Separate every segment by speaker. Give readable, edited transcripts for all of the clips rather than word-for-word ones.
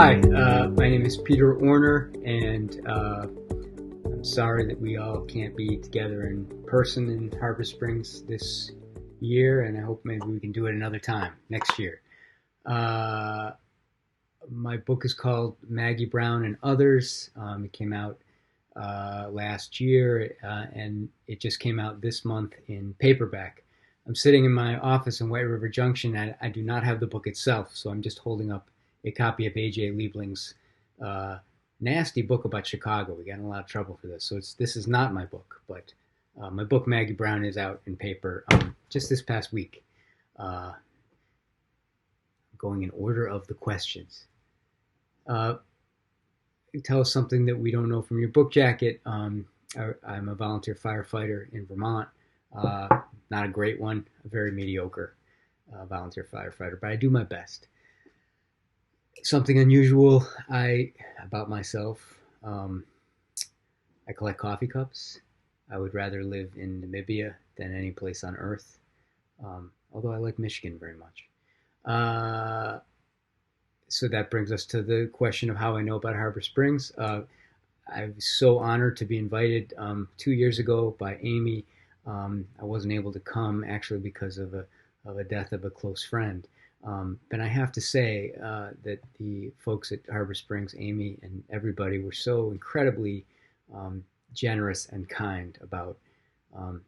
Speaker 1: Hi, my name is Peter Orner, and I'm sorry that we all can't be together in person in Harbor Springs this year, and I hope maybe we can do it another time next year. Uh, my book is called Maggie Brown and Others. It came out last year, and it just came out this month in paperback. I'm sitting in my office in White River Junction, and I do not have the book itself, so I'm just holding up a copy of A.J. Liebling's uh, nasty book about Chicago. We got in a lot of trouble for this, so this is not my book, but my book Maggie Brown is out in paper just this past week. Going in order of the questions. Tell us something that we don't know from your book jacket. I'm a volunteer firefighter in Vermont. Not a great one, a very mediocre volunteer firefighter, but I do my best. Something unusual about myself. I collect coffee cups. I would rather live in Namibia than any place on earth, although I like Michigan very much. So that brings us to the question of how I know about Harbor Springs. I was so honored to be invited 2 years ago by Amy. I wasn't able to come actually because of a death of a close friend. But I have to say that the folks at Harbor Springs, Amy and everybody, were so incredibly generous and kind about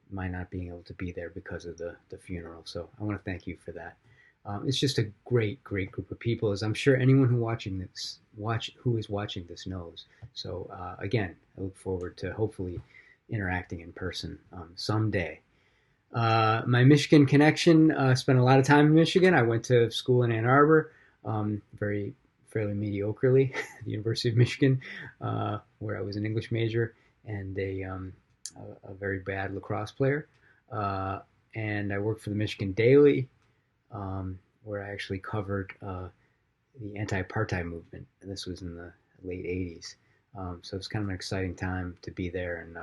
Speaker 1: my not being able to be there because of the funeral. So I want to thank you for that. It's just a great, great group of people, as I'm sure anyone who is watching this knows. So again, I look forward to hopefully interacting in person someday. My Michigan connection, spent a lot of time in Michigan. I went to school in Ann Arbor, fairly mediocrely, the University of Michigan, where I was an English major and a very bad lacrosse player. And I worked for the Michigan Daily, where I actually covered the anti-apartheid movement, and this was in the late 80s. So it was kind of an exciting time to be there, and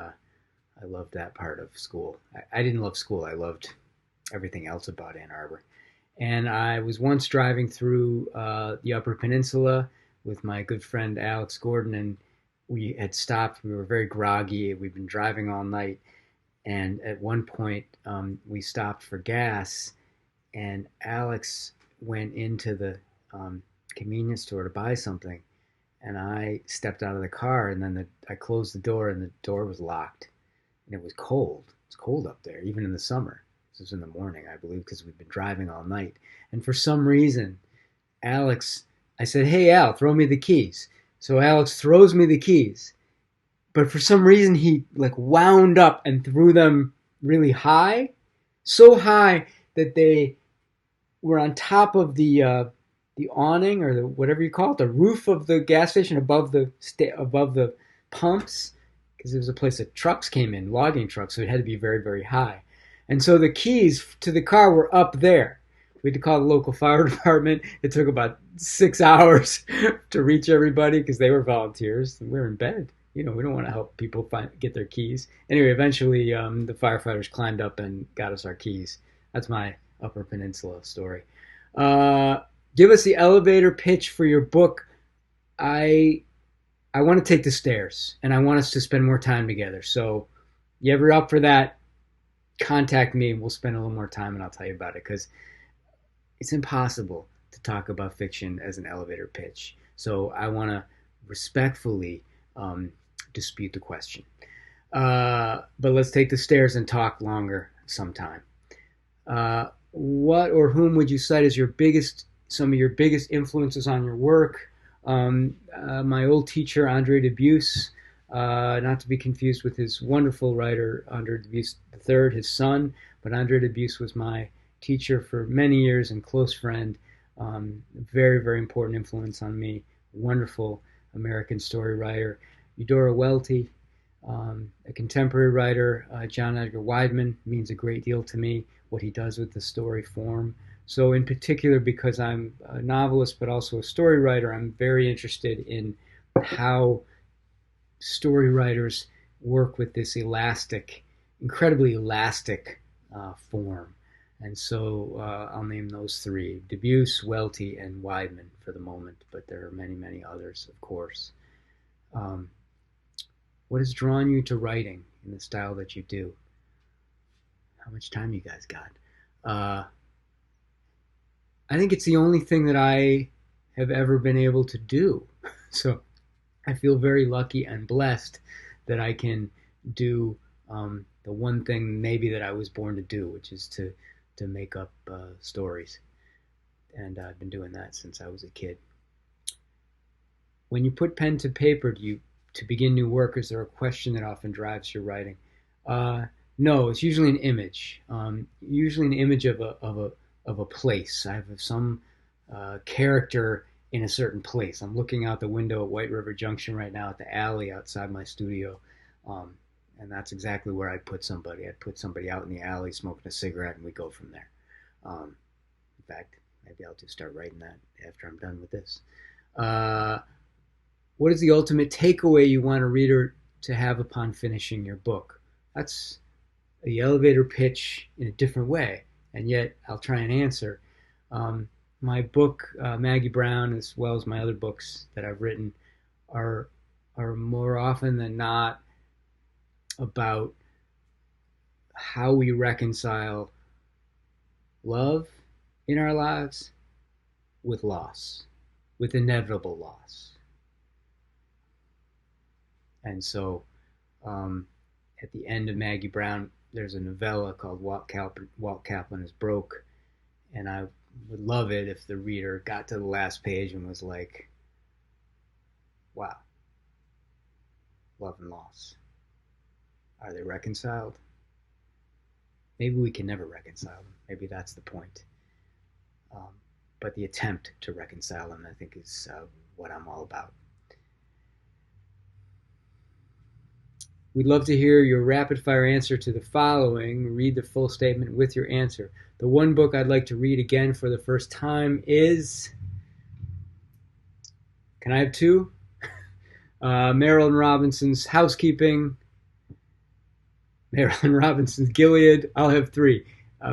Speaker 1: I loved that part of school. I didn't love school. I loved everything else about Ann Arbor. And I was once driving through the Upper Peninsula with my good friend Alex Gordon, and we had stopped. We were very groggy. We'd been driving all night. And at one point, we stopped for gas, and Alex went into the convenience store to buy something. And I stepped out of the car, and then I closed the door, and the door was locked. And it was cold. It's cold up there, even in the summer. This was in the morning, I believe, because we'd been driving all night. And for some reason, I said, "Hey, Al, throw me the keys." So Alex throws me the keys. But for some reason, he wound up and threw them really high. So high that they were on top of the awning, or whatever you call it, the roof of the gas station above the pumps, because it was a place that trucks came in, logging trucks, so it had to be very, very high. And so the keys to the car were up there. We had to call the local fire department. It took about 6 hours to reach everybody because they were volunteers. We were in bed. We don't want to help people get their keys. Anyway, eventually the firefighters climbed up and got us our keys. That's my Upper Peninsula story. Give us the elevator pitch for your book. I want to take the stairs, and I want us to spend more time together. So, you ever up for that? Contact me, and we'll spend a little more time, and I'll tell you about it, because it's impossible to talk about fiction as an elevator pitch. So, I want to respectfully dispute the question. But let's take the stairs and talk longer sometime. What or whom would you cite as some of your biggest influences on your work? My old teacher, Andre Dubus, not to be confused with his wonderful writer, Andre Dubus III, his son, but Andre Dubus was my teacher for many years and close friend. Very, very important influence on me. Wonderful American story writer. Eudora Welty, a contemporary writer, John Edgar Wideman, means a great deal to me, what he does with the story form. So in particular, because I'm a novelist but also a story writer, I'm very interested in how story writers work with this incredibly elastic form. And so I'll name those three: Debuse, Welty, and Weidman for the moment, but there are many, many others, of course. Um, what has drawn you to writing in the style that you do? How much time you guys got? Uh, I think it's the only thing that I have ever been able to do. So I feel very lucky and blessed that I can do the one thing maybe that I was born to do, which is to make up stories. And I've been doing that since I was a kid. When you put pen to paper, do you to begin new work? Is there a question that often drives your writing? Uh, no, it's usually an image. Usually an image of a place. I have some character in a certain place. I'm looking out the window at White River Junction right now at the alley outside my studio. Um, and that's exactly where I'd put somebody. I'd put somebody out in the alley smoking a cigarette, and we go from there. In fact, maybe I'll just start writing that after I'm done with this. Uh, what is the ultimate takeaway you want a reader to have upon finishing your book? That's the elevator pitch in a different way, and yet I'll try and answer. Um, my book, Maggie Brown, as well as my other books that I've written, are are more often than not about how we reconcile love in our lives with loss, with inevitable loss. And so, um, at the end of Maggie Brown, there's a novella called Walt Kaplan is Broke, and I would love it if the reader got to the last page and was like, "Wow, love and loss. Are they reconciled? Maybe we can never reconcile them. Maybe that's the point." Um, but the attempt to reconcile them, I think, is what I'm all about. We'd love to hear your rapid fire answer to the following. Read the full statement with your answer. The one book I'd like to read again for the first time is. Can I have two? Marilyn Robinson's Housekeeping, Marilyn Robinson's Gilead. I'll have three.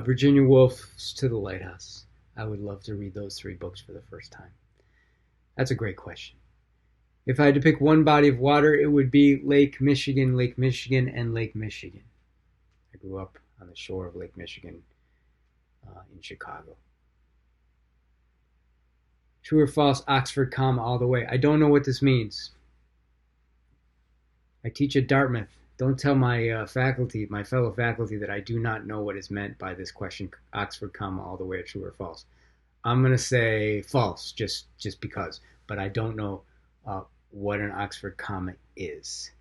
Speaker 1: Virginia Woolf's To the Lighthouse. I would love to read those three books for the first time. That's a great question. If I had to pick one body of water, it would be Lake Michigan, and Lake Michigan. I grew up on the shore of Lake Michigan in Chicago. True or false, Oxford comma all the way. I don't know what this means. I teach at Dartmouth. Don't tell my faculty, my fellow faculty, that I do not know what is meant by this question, Oxford comma all the way, true or false. I'm going to say false, just because. But I don't know what an Oxford comma is.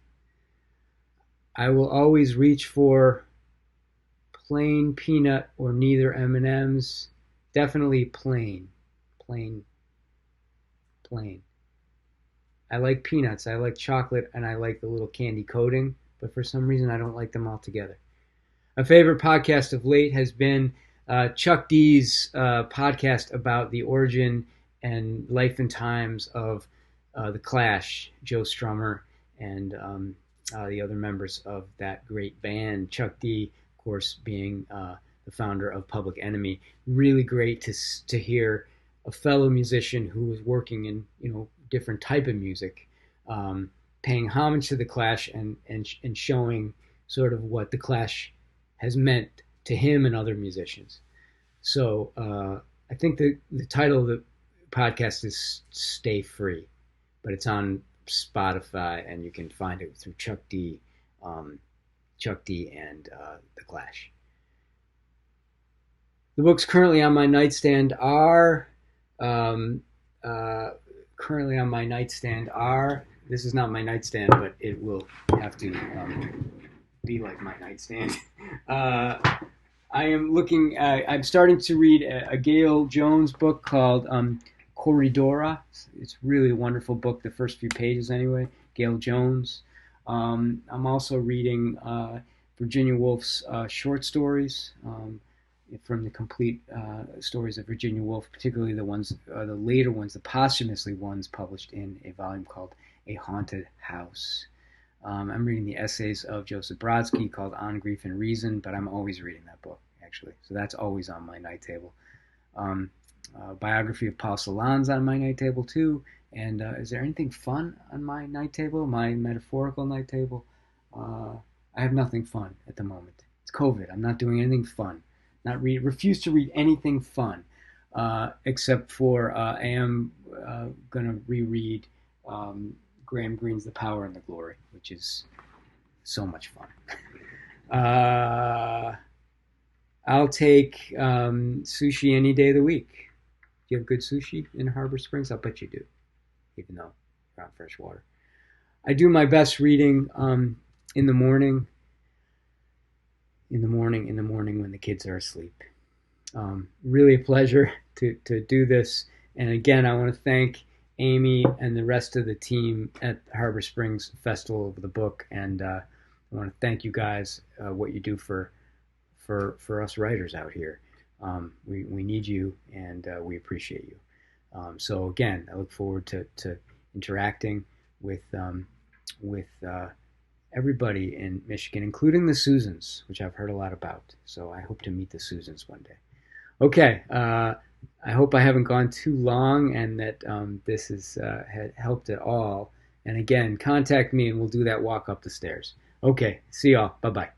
Speaker 1: I will always reach for plain peanut or neither M&Ms. Definitely plain. Plain. I like peanuts, I like chocolate, and I like the little candy coating, but for some reason I don't like them all together. A favorite podcast of late has been Chuck D's podcast about the origin and life and times of The Clash, Joe Strummer, and the other members of that great band. Chuck D, of course, being the founder of Public Enemy. Really great to hear a fellow musician who was working in different type of music, paying homage to The Clash and showing sort of what The Clash has meant to him and other musicians. So I think the title of the podcast is Stay Free, but it's on Spotify, and you can find it through Chuck D and The Clash. The books currently on my nightstand are this is not my nightstand, but it will have to be like my nightstand. I'm starting to read a Gail Jones book called Corridora. It's really a wonderful book, the first few pages anyway. Gail Jones. I'm also reading Virginia Woolf's short stories from the complete stories of Virginia Woolf, particularly the later ones, the posthumously ones published in a volume called A Haunted House. I'm reading the essays of Joseph Brodsky called On Grief and Reason, but I'm always reading that book, actually. So that's always on my night table. Um, Biography of Paul Celan's on my night table too. And is there anything fun on my night table, my metaphorical night table? I have nothing fun at the moment. It's COVID. I'm not doing anything fun. Refuse to read anything fun, except for I am gonna reread Graham Greene's The Power and the Glory, which is so much fun. I'll take sushi any day of the week. Do you have good sushi in Harbor Springs? I'll bet you do, even though you're on fresh water. I do my best reading in the morning, when the kids are asleep. Really a pleasure to do this. And again, I want to thank Amy and the rest of the team at Harbor Springs Festival of the Book. And I want to thank you guys, what you do for us writers out here. We need you, and we appreciate you. So again, I look forward to interacting with everybody in Michigan, including the Susans, which I've heard a lot about. So I hope to meet the Susans one day. Okay, I hope I haven't gone too long, and that this has helped at all. And again, contact me, and we'll do that walk up the stairs. Okay, see y'all. Bye-bye.